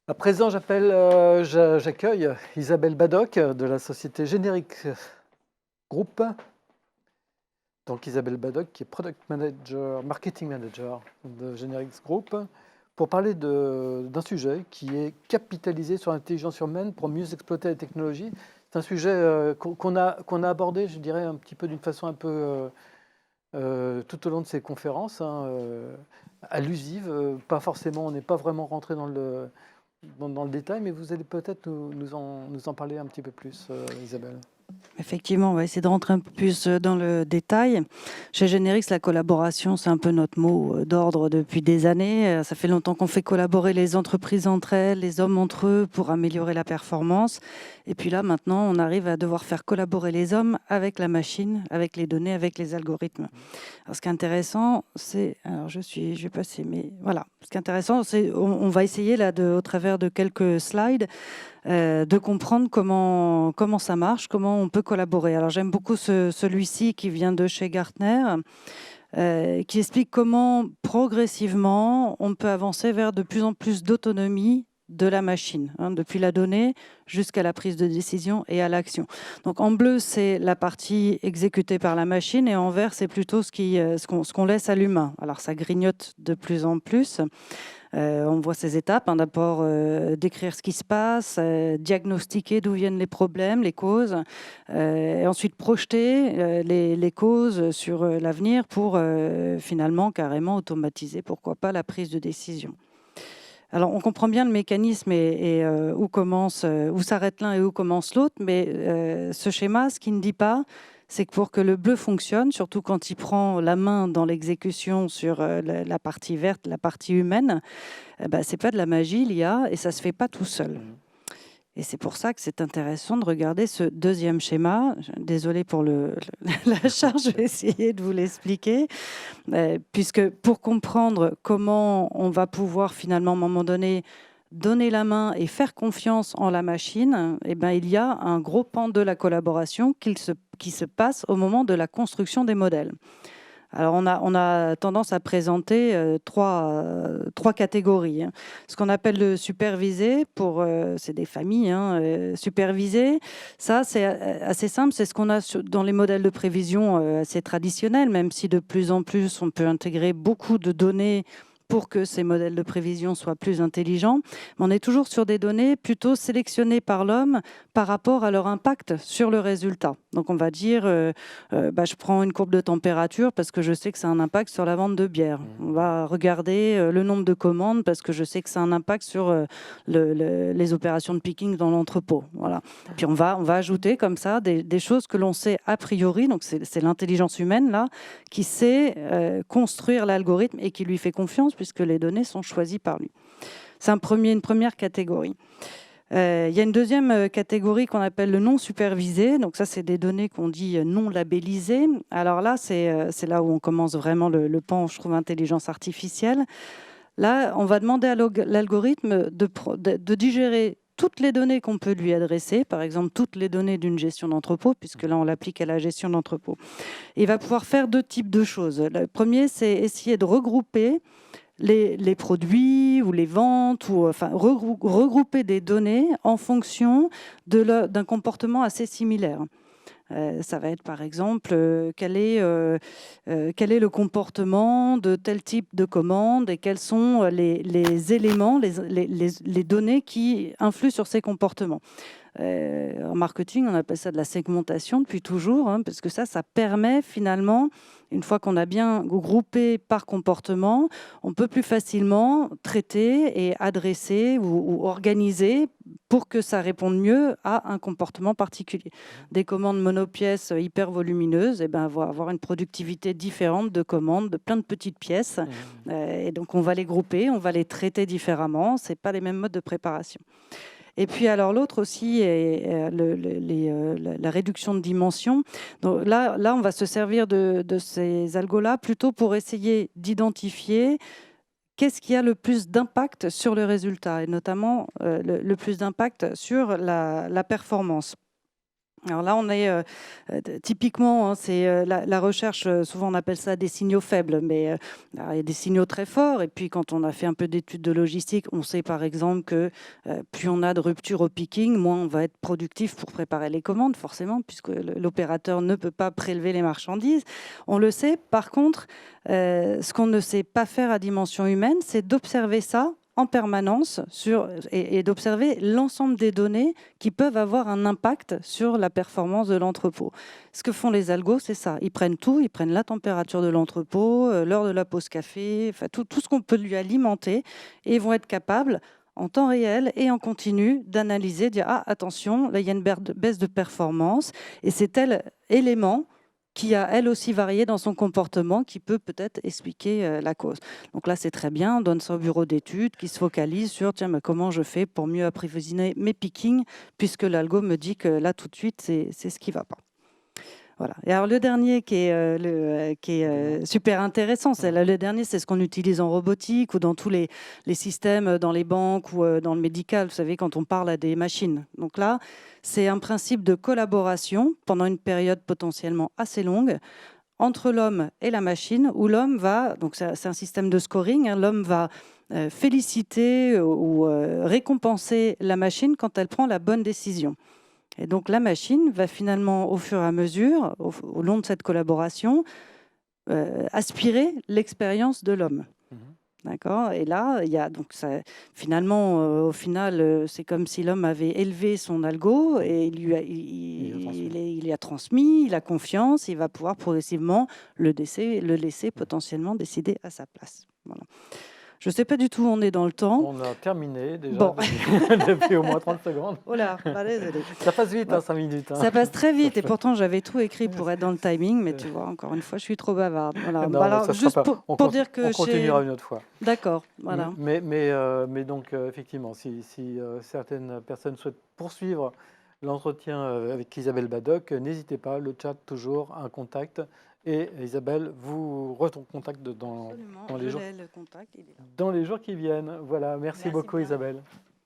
À présent, j'accueille Isabelle Badoc de la société Generics Group. Donc Isabelle Badoc qui est Product Manager, Marketing Manager de Generics Group pour parler d'un sujet qui est capitalisé sur l'intelligence humaine pour mieux exploiter la technologie. C'est un sujet qu'on a abordé, je dirais, un petit peu d'une façon un peu tout au long de ces conférences, allusives. Pas forcément, on n'est pas vraiment rentré dans le détail, mais vous allez peut-être nous en parler un petit peu plus, Isabelle. Effectivement, on va essayer de rentrer un peu plus dans le détail. Chez Generics, la collaboration, c'est un peu notre mot d'ordre depuis des années. Ça fait longtemps qu'on fait collaborer les entreprises entre elles, les hommes entre eux pour améliorer la performance. Et puis là, maintenant, on arrive à devoir faire collaborer les hommes avec la machine, avec les données, avec les algorithmes. Alors, ce qui est intéressant, c'est... Alors, je vais passer, mais voilà. Ce qui est intéressant, c'est on va essayer, là, au travers de quelques slides, de comprendre comment ça marche, comment on peut collaborer. Alors j'aime beaucoup celui-ci qui vient de chez Gartner, qui explique comment progressivement on peut avancer vers de plus en plus d'autonomie de la machine, depuis la donnée jusqu'à la prise de décision et à l'action. Donc en bleu, c'est la partie exécutée par la machine et en vert, c'est plutôt ce qu'on laisse à l'humain. Alors ça grignote de plus en plus. On voit ces étapes, d'abord décrire ce qui se passe, diagnostiquer d'où viennent les problèmes, les causes, et ensuite projeter les causes sur l'avenir pour finalement carrément automatiser, pourquoi pas, la prise de décision. Alors, on comprend bien le mécanisme et où s'arrête l'un et où commence l'autre, mais ce schéma, ce qu'il ne dit pas, c'est que pour que le bleu fonctionne, surtout quand il prend la main dans l'exécution sur la partie verte, la partie humaine, c'est pas de la magie, l'IA, et ça se fait pas tout seul. Et c'est pour ça que c'est intéressant de regarder ce deuxième schéma. Désolée pour la charge, je vais essayer de vous l'expliquer. Puisque pour comprendre comment on va pouvoir finalement, à un moment donné, donner la main et faire confiance en la machine, il y a un gros pan de la collaboration qui se passe au moment de la construction des modèles. Alors, on a tendance à présenter trois catégories. Ce qu'on appelle le supervisé, c'est des familles supervisées. Ça, c'est assez simple. C'est ce qu'on a dans les modèles de prévision assez traditionnels, même si de plus en plus, on peut intégrer beaucoup de données pour que ces modèles de prévision soient plus intelligents. Mais on est toujours sur des données plutôt sélectionnées par l'homme par rapport à leur impact sur le résultat. Donc, on va dire, je prends une courbe de température parce que je sais que ça a un impact sur la vente de bière. On va regarder le nombre de commandes parce que je sais que ça a un impact sur les opérations de picking dans l'entrepôt. Voilà. Puis, on va ajouter comme ça des choses que l'on sait a priori. Donc, c'est l'intelligence humaine, là, qui sait construire l'algorithme et qui lui fait confiance puisque les données sont choisies par lui. C'est une première catégorie. Il y a une deuxième catégorie qu'on appelle le non supervisé. Donc ça, c'est des données qu'on dit non labellisées. Alors là, c'est là où on commence vraiment le pan, je trouve, intelligence artificielle. Là, on va demander à l'algorithme de digérer toutes les données qu'on peut lui adresser, par exemple toutes les données d'une gestion d'entrepôt, puisque là, on l'applique à la gestion d'entrepôt. Il va pouvoir faire deux types de choses. Le premier, c'est essayer de regrouper les produits ou les ventes, ou enfin regrouper des données en fonction d'un comportement assez similaire. Ça va être par exemple quel est le comportement de tel type de commande et quels sont les éléments, les données qui influent sur ces comportements. En marketing, on appelle ça de la segmentation depuis toujours, parce que ça permet finalement, une fois qu'on a bien groupé par comportement, on peut plus facilement traiter et adresser ou organiser pour que ça réponde mieux à un comportement particulier. Des commandes monopièces hyper volumineuses, vont avoir une productivité différente de commandes, de plein de petites pièces. Et donc, on va les grouper, on va les traiter différemment. Ce n'est pas les mêmes modes de préparation. Et puis, alors, l'autre aussi est la réduction de dimension. Donc là, on va se servir de ces algos-là plutôt pour essayer d'identifier qu'est-ce qui a le plus d'impact sur le résultat, et notamment le plus d'impact sur la performance. Alors là, on est typiquement, hein, c'est la recherche, souvent on appelle ça des signaux faibles, mais alors, il y a des signaux très forts. Et puis quand on a fait un peu d'études de logistique, on sait par exemple que plus on a de rupture au picking, moins on va être productif pour préparer les commandes, forcément, puisque l'opérateur ne peut pas prélever les marchandises. On le sait. Par contre, ce qu'on ne sait pas faire à dimension humaine, c'est d'observer ça en permanence et d'observer l'ensemble des données qui peuvent avoir un impact sur la performance de l'entrepôt. Ce que font les algos, c'est ça. Ils prennent tout, ils prennent la température de l'entrepôt, l'heure de la pause café, enfin, tout ce qu'on peut lui alimenter, et vont être capables, en temps réel et en continu, d'analyser, de dire « Ah, attention, là, il y a une baisse de performance, et c'est tel élément qui a elle aussi varié dans son comportement, qui peut peut-être expliquer la cause. » Donc là, c'est très bien, on donne ça au bureau d'études qui se focalise sur tiens, mais comment je fais pour mieux approvisionner mes pickings, puisque l'algo me dit que là, tout de suite, c'est ce qui ne va pas. Voilà. Et alors le dernier qui est super intéressant, le dernier, c'est ce qu'on utilise en robotique ou dans tous les systèmes, dans les banques ou dans le médical, vous savez, quand on parle à des machines. Donc là, c'est un principe de collaboration pendant une période potentiellement assez longue entre l'homme et la machine, où l'homme va, donc c'est un système de scoring, hein, l'homme va féliciter ou récompenser la machine quand elle prend la bonne décision. Et donc la machine va finalement, au fur et à mesure, au long de cette collaboration, aspirer l'expérience de l'homme. D'accord. Et là, il y a donc ça, finalement, au final, c'est comme si l'homme avait élevé son algo et il lui a transmis, il a confiance, il va pouvoir progressivement le laisser potentiellement décider à sa place. Voilà. Je ne sais pas du tout où on est dans le temps. On a terminé déjà bon. depuis au moins 30 secondes. Oh là, désolé. Ça passe vite, hein, 5 minutes. Hein. Ça passe très vite et pourtant j'avais tout écrit pour être dans le timing, mais tu vois, encore une fois, je suis trop bavarde. Voilà. Non, Alors, juste pour dire que on continuera une autre fois. D'accord, voilà. Mais donc, effectivement, si certaines personnes souhaitent poursuivre l'entretien avec Isabelle Badoc, n'hésitez pas, le chat toujours, un contact. Et Isabelle vous recontacte dans les jours qui viennent. Voilà, merci beaucoup Isabelle.